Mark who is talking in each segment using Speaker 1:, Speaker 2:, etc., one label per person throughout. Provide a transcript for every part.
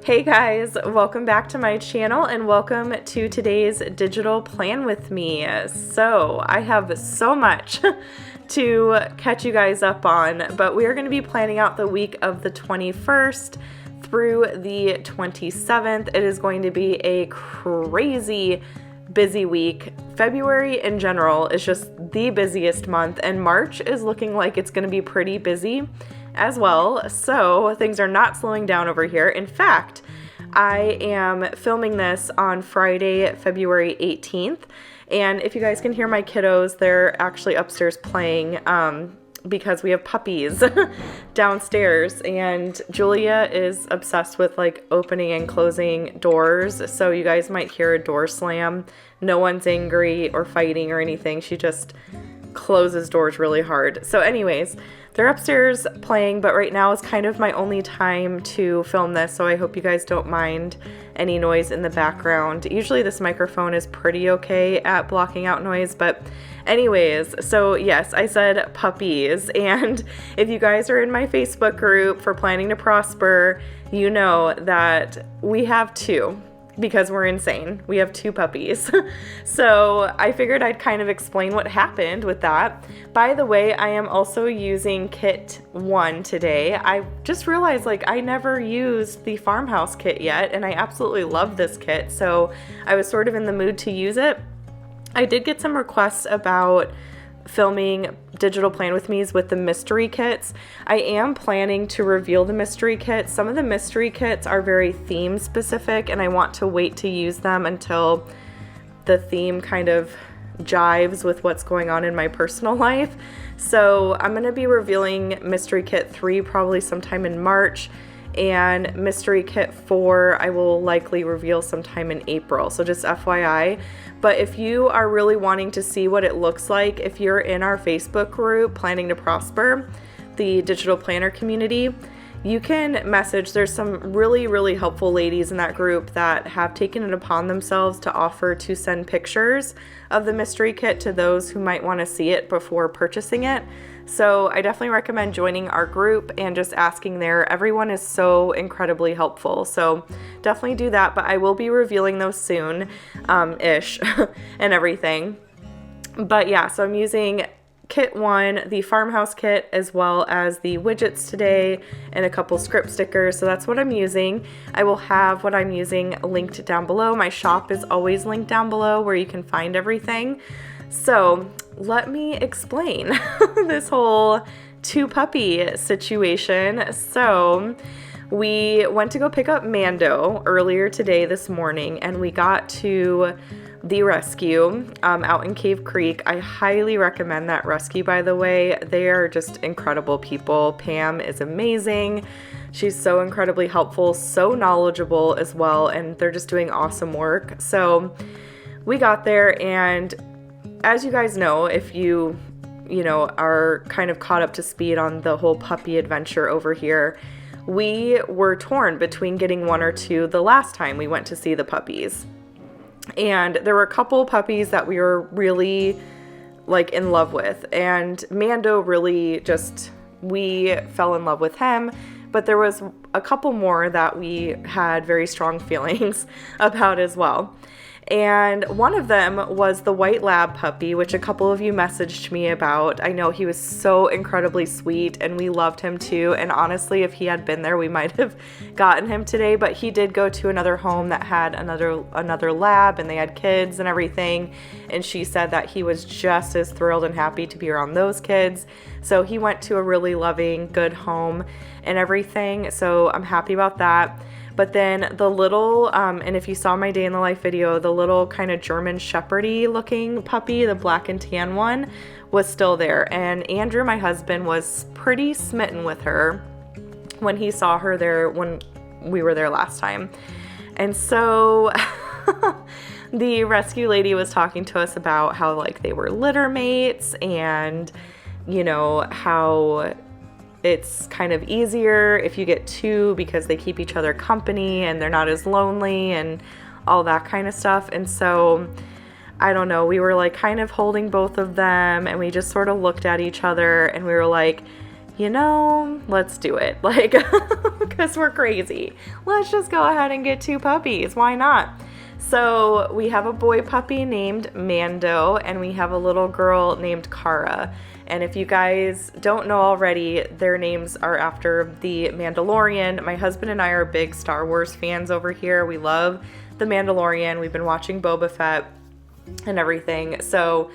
Speaker 1: Hey guys, welcome back to my channel and welcome to today's digital plan with me. So I have so much to catch you guys up on, but we are going to be planning out the week of the 21st through the 27th. It is going to be a crazy busy week. February in general is just the busiest month, and March is looking like it's going to be pretty busy as well. So things are not slowing down over here. In fact, I am filming this on Friday, February 18th. And if you guys can hear my kiddos, they're actually upstairs playing because we have puppies downstairs, and Julia is obsessed with like opening and closing doors. So you guys might hear a door slam. No one's angry or fighting or anything. She just closes doors really hard. So anyways, they're upstairs playing, but right now is kind of my only time to film this, so I hope you guys don't mind any noise in the background. Usually this microphone is pretty okay at blocking out noise, but anyways, so yes, I said puppies, and if you guys are in my Facebook group for Planning to Prosper, you know that we have two. Because we're insane. We have two puppies. So I figured I'd kind of explain what happened with that. By the way, I am also using kit 1 today. I just realized like I never used the farmhouse kit yet, and I absolutely love this kit. So I was sort of in the mood to use it. I did get some requests about filming digital plan with me's with the mystery kits. I am planning to reveal the mystery kits. Some of the mystery kits are very theme specific, and I want to wait to use them until the theme kind of jives with what's going on in my personal life. So I'm going to be revealing mystery kit 3 probably sometime in March, and mystery kit 4 I will likely reveal sometime in April. So just FYI. But if you are really wanting to see what it looks like, if you're in our Facebook group, Planning to Prosper, the digital planner community, you can message. There's some really, really helpful ladies in that group that have taken it upon themselves to offer to send pictures of the mystery kit to those who might want to see it before purchasing it. So I definitely recommend joining our group and just asking there. Everyone is so incredibly helpful. So definitely do that, but I will be revealing those soon, ish, and everything. But yeah, so I'm using kit 1, the farmhouse kit, as well as the widgets today, and a couple script stickers. So that's what I'm using. I will have what I'm using linked down below. My shop is always linked down below where you can find everything. So let me explain this whole 2 puppy situation. So we went to go pick up Mando earlier today this morning, and we got to the rescue out in Cave Creek. I highly recommend that rescue, by the way. They are just incredible people. Pam is amazing. She's so incredibly helpful, so knowledgeable as well, and they're just doing awesome work. So we got there, and as you guys know, if you are kind of caught up to speed on the whole puppy adventure over here, we were torn between getting 1 or 2 the last time we went to see the puppies. And there were a couple puppies that we were really like in love with, and Mando really just, we fell in love with him, but there was a couple more that we had very strong feelings about as well. And one of them was the white lab puppy, which a couple of you messaged me about. I know he was so incredibly sweet, and we loved him too. And honestly, if he had been there, we might have gotten him today, but he did go to another home that had another lab, and they had kids and everything. And she said that he was just as thrilled and happy to be around those kids. So he went to a really loving, good home and everything. So I'm happy about that. But then the little, and if you saw my day in the life video, the little kind of German Shepherdy looking puppy, the black and tan one, was still there. And Andrew, my husband, was pretty smitten with her when he saw her there when we were there last time. And so the rescue lady was talking to us about how like they were litter mates, and you know, how it's kind of easier if you get 2 because they keep each other company and they're not as lonely and all that kind of stuff. And so I don't know, we were like kind of holding both of them, and we just sort of looked at each other and we were like, let's do it. Like, because we're crazy. Let's just go ahead and get 2 puppies. Why not? So we have a boy puppy named Mando, and we have a little girl named Kara. And if you guys don't know already, their names are after the Mandalorian. My husband and I are big Star Wars fans over here. We love the Mandalorian. We've been watching Boba Fett and everything. So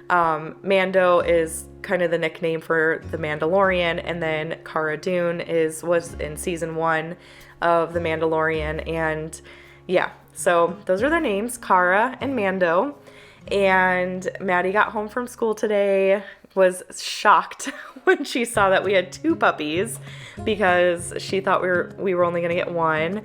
Speaker 1: Mando is kind of the nickname for the Mandalorian, and then Cara Dune was in season 1 of the Mandalorian. And yeah, so those are their names, Cara and Mando. And Maddie got home from school today, was shocked when she saw that we had 2 puppies because she thought we were only going to get 1.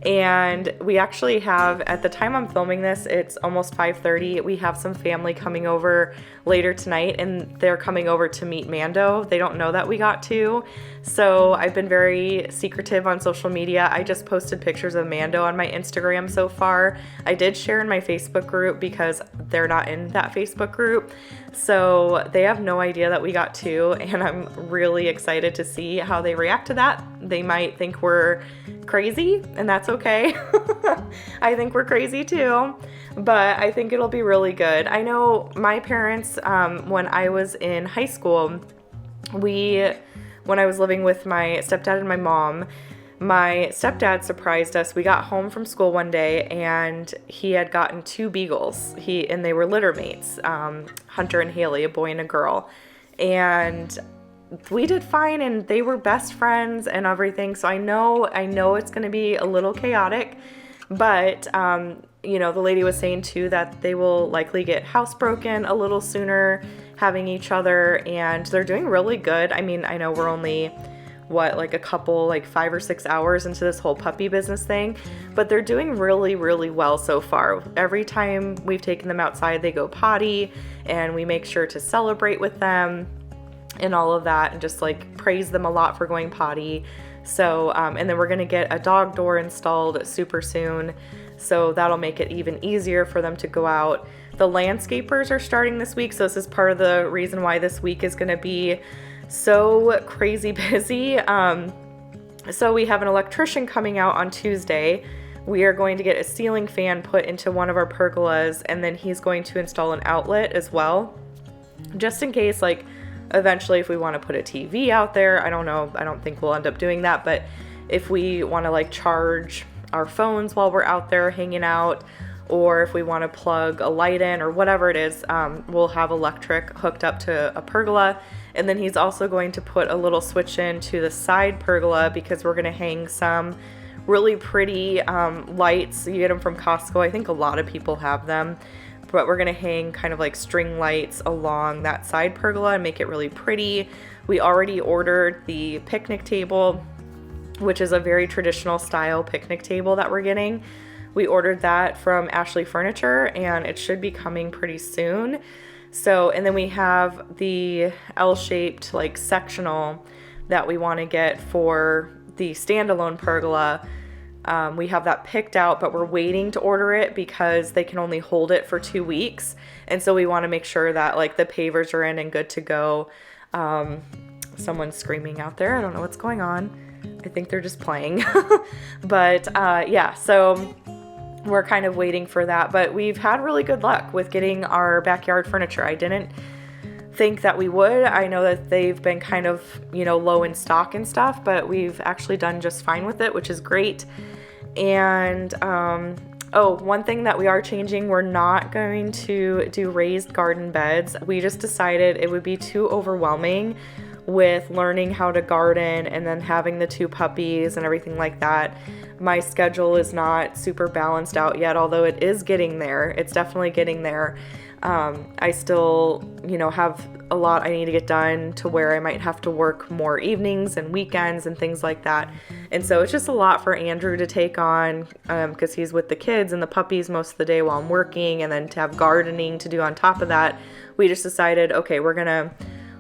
Speaker 1: And we actually have, at the time I'm filming this, it's almost 5:30. We have some family coming over later tonight, and they're coming over to meet Mando. They don't know that we got 2. So I've been very secretive on social media. I just posted pictures of Mando on my Instagram so far. I did share in my Facebook group because they're not in that Facebook group. So they have no idea that we got 2, and I'm really excited to see how they react to that. They might think we're crazy, and that's okay. I think we're crazy too, but I think it'll be really good. I know my parents, when I was in high school, when I was living with my stepdad and my mom, my stepdad surprised us. We got home from school one day, and he had gotten 2 beagles. And they were litter mates, Hunter and Haley, a boy and a girl. And we did fine, and they were best friends and everything. So I know it's going to be a little chaotic, but the lady was saying too that they will likely get housebroken a little sooner having each other, and they're doing really good. I mean, I know we're only a couple, 5 or 6 hours into this whole puppy business thing, but they're doing really, really well so far. Every time we've taken them outside, they go potty, and we make sure to celebrate with them and all of that, and just praise them a lot for going potty. So, and then we're going to get a dog door installed super soon. So that'll make it even easier for them to go out. The landscapers are starting this week. So this is part of the reason why this week is going to be so crazy busy. So we have an electrician coming out on Tuesday. We are going to get a ceiling fan put into one of our pergolas, and then he's going to install an outlet as well, just in case, eventually if we want to put a TV out there. I don't know. I don't think we'll end up doing that, but if we want to charge our phones while we're out there hanging out, or if we want to plug a light in or whatever it is, we'll have electric hooked up to a pergola. And then he's also going to put a little switch in to the side pergola because we're going to hang some really pretty lights. You get them from Costco. I think a lot of people have them, but we're going to hang kind of string lights along that side pergola and make it really pretty. We already ordered the picnic table, which is a very traditional style picnic table that we're getting. We ordered that from Ashley Furniture, and it should be coming pretty soon. So, and then we have the L-shaped sectional that we want to get for the standalone pergola. We have that picked out, but we're waiting to order it because they can only hold it for 2 weeks. And so we want to make sure that the pavers are in and good to go. Someone's screaming out there. I don't know what's going on. I think they're just playing. But yeah, so we're kind of waiting for that. But we've had really good luck with getting our backyard furniture. I didn't think that we would. I know that they've been kind of, low in stock and stuff, but we've actually done just fine with it, which is great. And one thing that we are changing, we're not going to do raised garden beds. We just decided it would be too overwhelming with learning how to garden and then having the 2 puppies and everything like that. My schedule is not super balanced out yet, although it is getting there. It's definitely getting there. I still, have a lot I need to get done to where I might have to work more evenings and weekends and things like that. And so it's just a lot for Andrew to take on because he's with the kids and the puppies most of the day while I'm working, and then to have gardening to do on top of that. We just decided, okay, we're going to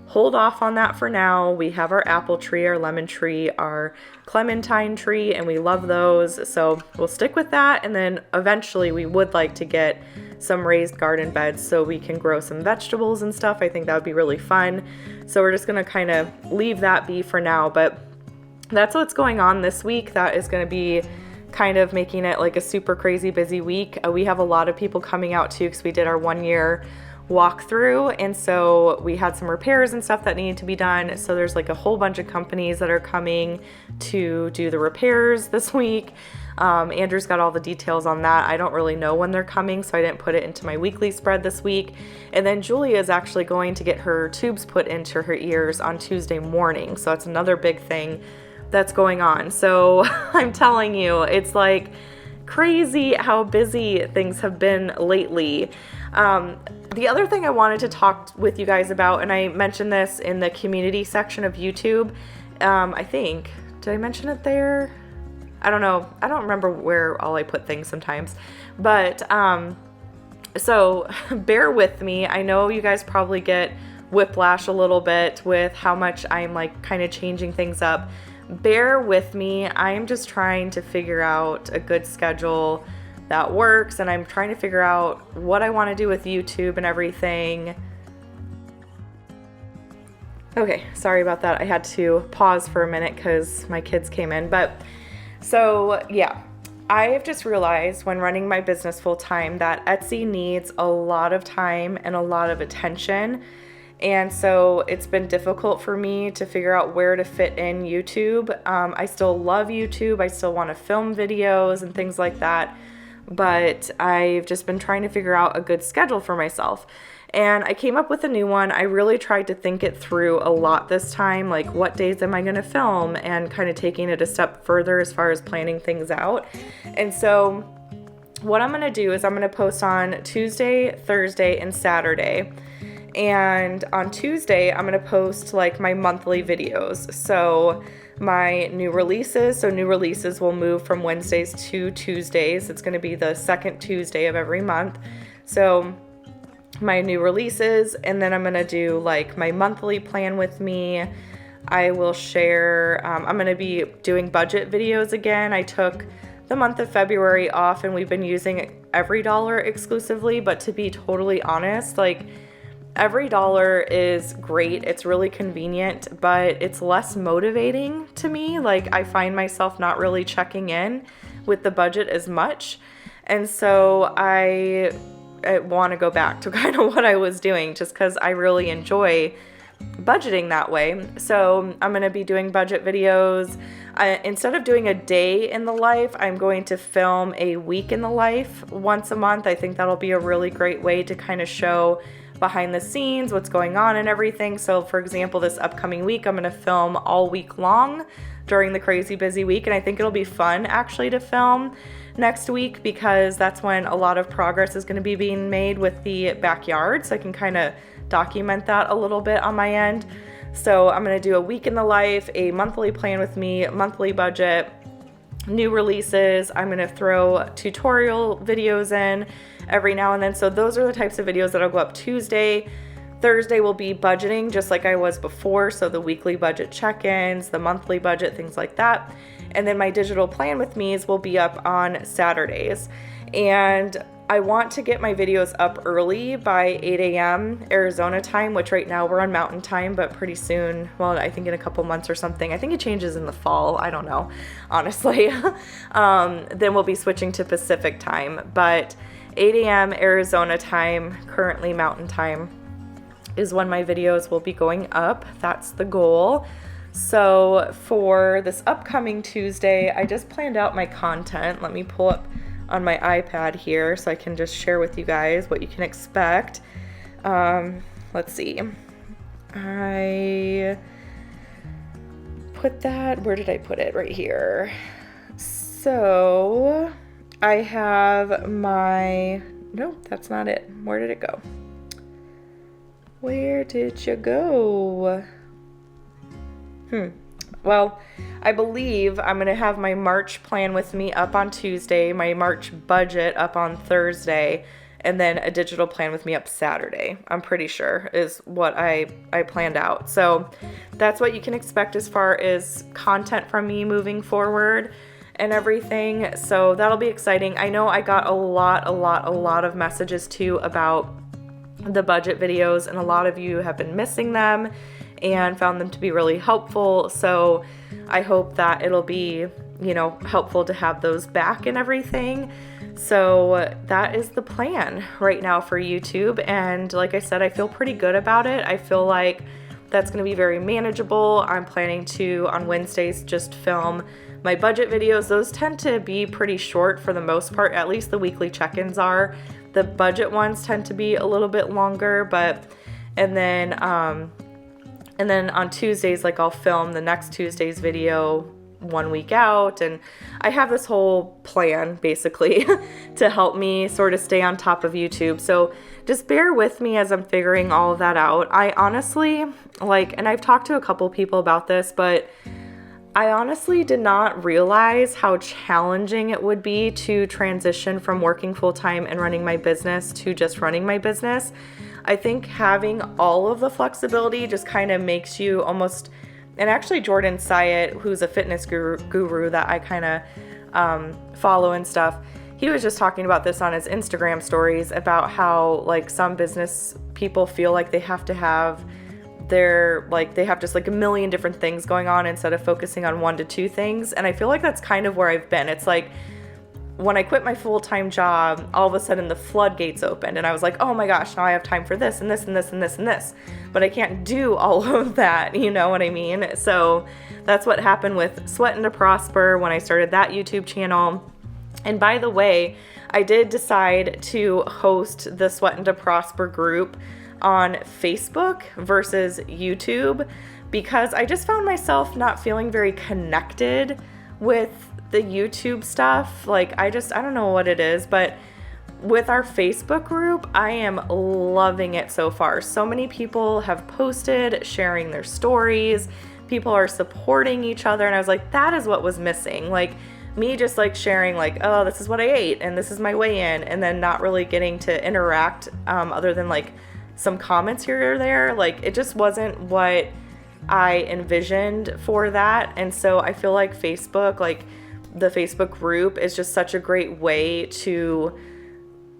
Speaker 1: hold off on that for now. We have our apple tree, our lemon tree, our clementine tree, and we love those. So we'll stick with that. And then eventually we would like to get some raised garden beds so we can grow some vegetables and stuff. I think that would be really fun. So we're just going to kind of leave that be for now, but that's what's going on this week. That is going to be kind of making it like a super crazy busy week. We have a lot of people coming out too because we did our 1 year walkthrough, and so we had some repairs and stuff that needed to be done. So there's like a whole bunch of companies that are coming to do the repairs this week. Andrew's got all the details on that. I don't really know when they're coming, so I didn't put it into my weekly spread this week. And then Julia is actually going to get her tubes put into her ears on Tuesday morning. So it's another big thing that's going on. So I'm telling you, it's like crazy how busy things have been lately. The other thing I wanted to talk with you guys about, and I mentioned this in the community section of YouTube, I think, did I mention it there? I don't know. I don't remember where all I put things sometimes, but, so bear with me. I know you guys probably get whiplash a little bit with how much I'm like kind of changing things up. Bear with me. I'm just trying to figure out a good schedule that works, and I'm trying to figure out what I want to do with YouTube and everything. Okay, sorry about that. I had to pause for a minute because my kids came in. But so yeah, I have just realized when running my business full time that Etsy needs a lot of time and a lot of attention. And so it's been difficult for me to figure out where to fit in YouTube. I still love YouTube. I still want to film videos and things like that. But I've just been trying to figure out a good schedule for myself. And I came up with a new one. I really tried to think it through a lot this time, like what days am I going to film, and kind of taking it a step further as far as planning things out. And so what I'm going to do is I'm going to post on Tuesday, Thursday, and Saturday. And on Tuesday, I'm going to post like my monthly videos. So my new releases will move from Wednesdays to Tuesdays. It's going to be the second Tuesday of every month. So my new releases, and then I'm going to do like my monthly plan with me. I will share, I'm going to be doing budget videos again. I took the month of February off, and we've been using EveryDollar exclusively, but to be totally honest, like EveryDollar is great. It's really convenient, but it's less motivating to me. Like I find myself not really checking in with the budget as much. And so I want to go back to kind of what I was doing just because I really enjoy budgeting that way. So I'm going to be doing budget videos. Instead of doing a day in the life, I'm going to film a week in the life once a month. I think that'll be a really great way to kind of show behind the scenes, what's going on and everything. So for example, this upcoming week, I'm going to film all week long during the crazy busy week. And I think it'll be fun actually to film next week because that's when a lot of progress is going to be being made with the backyard. So I can kind of document that a little bit on my end. So I'm going to do a week in the life, a monthly plan with me, monthly budget, new releases. I'm going to throw tutorial videos in every now and then. So those are the types of videos that'll go up Tuesday. Thursday will be budgeting just like I was before. So the weekly budget check-ins, the monthly budget, things like that. And then my digital plan with me's will be up on Saturdays. And I want to get my videos up early by 8 a.m. Arizona time, which right now we're on Mountain Time, but pretty soon, well, I think in a couple months or something, I think it changes in the fall. I don't know, honestly. Then we'll be switching to Pacific time, but 8 a.m. Arizona time, currently Mountain Time, is when my videos will be going up. That's the goal. So for this upcoming Tuesday, I just planned out my content. Let me pull up on my iPad here so I can just share with you guys what you can expect. Let's see. I put that, where did I put it? Right here. So I have my, nope, that's not it. Where did it go? Where did you go? Well, I believe I'm going to have my March plan with me up on Tuesday, my March budget up on Thursday, and then a digital plan with me up Saturday. I'm pretty sure is what I planned out. So that's what you can expect as far as content from me moving forward. and everything. So that'll be exciting. I know I got a lot of messages too about the budget videos, and a lot of you have been missing them and found them to be really helpful. So I hope that it'll be, you know, helpful to have those back and everything. So that is the plan right now for YouTube. And like I said, I feel pretty good about it. I feel like that's going to be very manageable. I'm planning to, on Wednesdays, just film my budget videos. Those tend to be pretty short for the most part, at least the weekly check-ins are. The budget ones tend to be a little bit longer, and then on Tuesdays, like I'll film the next Tuesday's video 1 week out, and I have this whole plan basically to help me sort of stay on top of YouTube. So just bear with me as I'm figuring all of that out. I honestly, and I've talked to a couple people about this, but I honestly did not realize how challenging it would be to transition from working full-time and running my business to just running my business. I think having all of the flexibility just kind of makes you almost, and actually Jordan Syatt, who's a fitness guru that I kind of follow and stuff, he was just talking about this on his Instagram stories about how some business people feel like they have to have they have just a million different things going on instead of focusing on 1 to 2 things. And I feel like that's kind of where I've been. It's like when I quit my full-time job, all of a sudden the floodgates opened and I was like, oh my gosh, now I have time for this and this and this and this and this, but I can't do all of that, you know what I mean? So that's what happened with Sweatin' to Prosper when I started that YouTube channel. And by the way, I did decide to host the Sweatin' to Prosper group on Facebook versus YouTube because I just found myself not feeling very connected with the YouTube stuff. I don't know what it is, but with our Facebook group, I am loving it so far. So many people have posted, sharing their stories. People are supporting each other. And I was like, that is what was missing. Me just sharing oh, this is what I ate and this is my weigh-in, and then not really getting to interact other than some comments here or there. It just wasn't what I envisioned for that. And so I feel like Facebook, the Facebook group is just such a great way to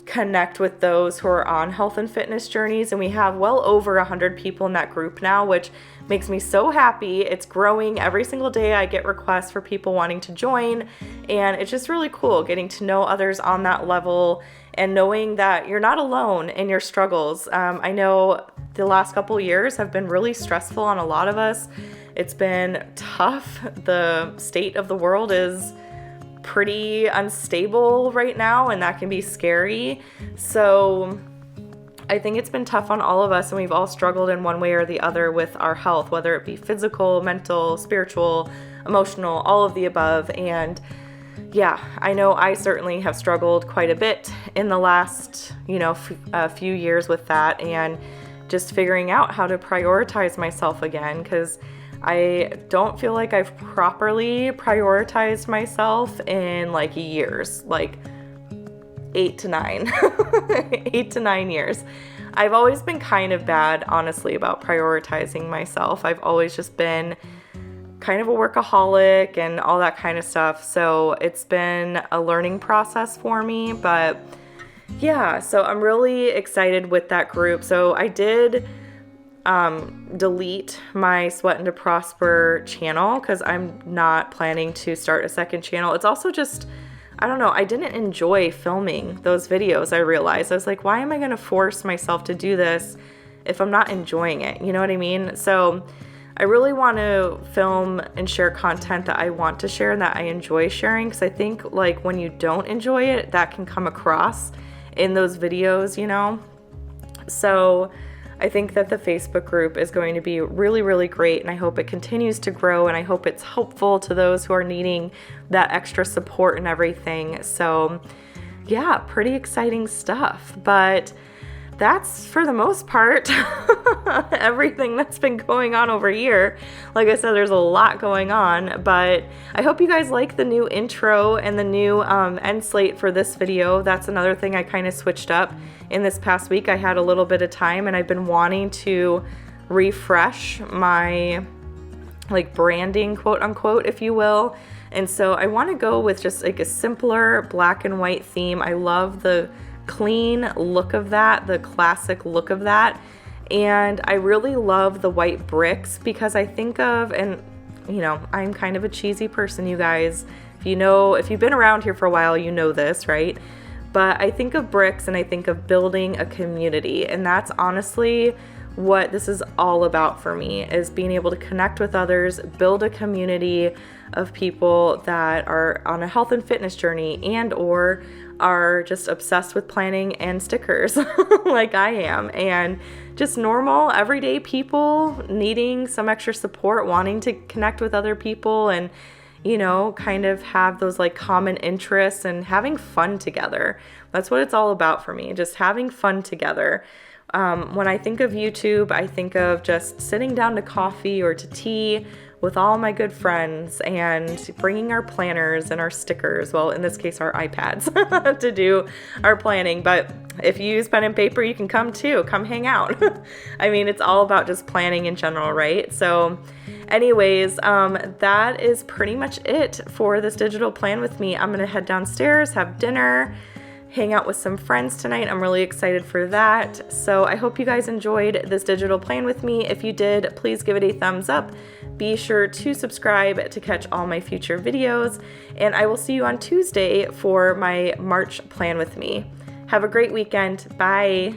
Speaker 1: connect with those who are on health and fitness journeys. And we have well over 100 people in that group now, which makes me so happy. It's growing every single day. I get requests for people wanting to join, and it's just really cool getting to know others on that level and knowing that you're not alone in your struggles. I know the last couple years have been really stressful on a lot of us. It's been tough. The state of the world is pretty unstable right now, and that can be scary. So I think it's been tough on all of us, and we've all struggled in one way or the other with our health, whether it be physical, mental, spiritual, emotional, all of the above. And yeah, I know I certainly have struggled quite a bit in the last, few years with that, and just figuring out how to prioritize myself again, because I don't feel like I've properly prioritized myself in years, 8 to 9, 8 to 9 years. I've always been kind of bad, honestly, about prioritizing myself. I've always just been kind of a workaholic and all that kind of stuff. So it's been a learning process for me, but yeah, so I'm really excited with that group. So I did delete my Sweatin' to Prosper channel because I'm not planning to start a second channel. It's also just, I don't know, I didn't enjoy filming those videos. I realized I was like, why am I going to force myself to do this if I'm not enjoying it? You know what I mean? So I really want to film and share content that I want to share and that I enjoy sharing, because I think when you don't enjoy it, that can come across in those videos, So I think that the Facebook group is going to be really, really great, and I hope it continues to grow, and I hope it's helpful to those who are needing that extra support and everything. So yeah, pretty exciting stuff. But that's, for the most part, everything that's been going on over here. Like I said, there's a lot going on, but I hope you guys like the new intro and the new end slate for this video. That's another thing I kind of switched up in this past week. I had a little bit of time, and I've been wanting to refresh my like branding, quote unquote, if you will. And so I want to go with just like a simpler black and white theme. I love the clean look of that, the classic look of that. And I really love the white bricks because I think of, and you know, I'm kind of a cheesy person, you guys. If you've been around here for a while, you know this, right? But I think of bricks and I think of building a community. And that's honestly what this is all about for me, is being able to connect with others, build a community of people that are on a health and fitness journey and or are just obsessed with planning and stickers like I am, and just normal everyday people needing some extra support, wanting to connect with other people and, you know, kind of have those like common interests and having fun together. That's what it's all about for me, just having fun together. When I think of YouTube, I think of just sitting down to coffee or to tea with all my good friends and bringing our planners and our stickers, well, in this case, our iPads to do our planning. But if you use pen and paper, you can come too. Come hang out. I mean, it's all about just planning in general, right? So anyways, that is pretty much it for this digital plan with me. I'm going to head downstairs, have dinner, hang out with some friends tonight. I'm really excited for that. So I hope you guys enjoyed this digital plan with me. If you did, please give it a thumbs up. Be sure to subscribe to catch all my future videos, and I will see you on Tuesday for my March plan with me. Have a great weekend. Bye.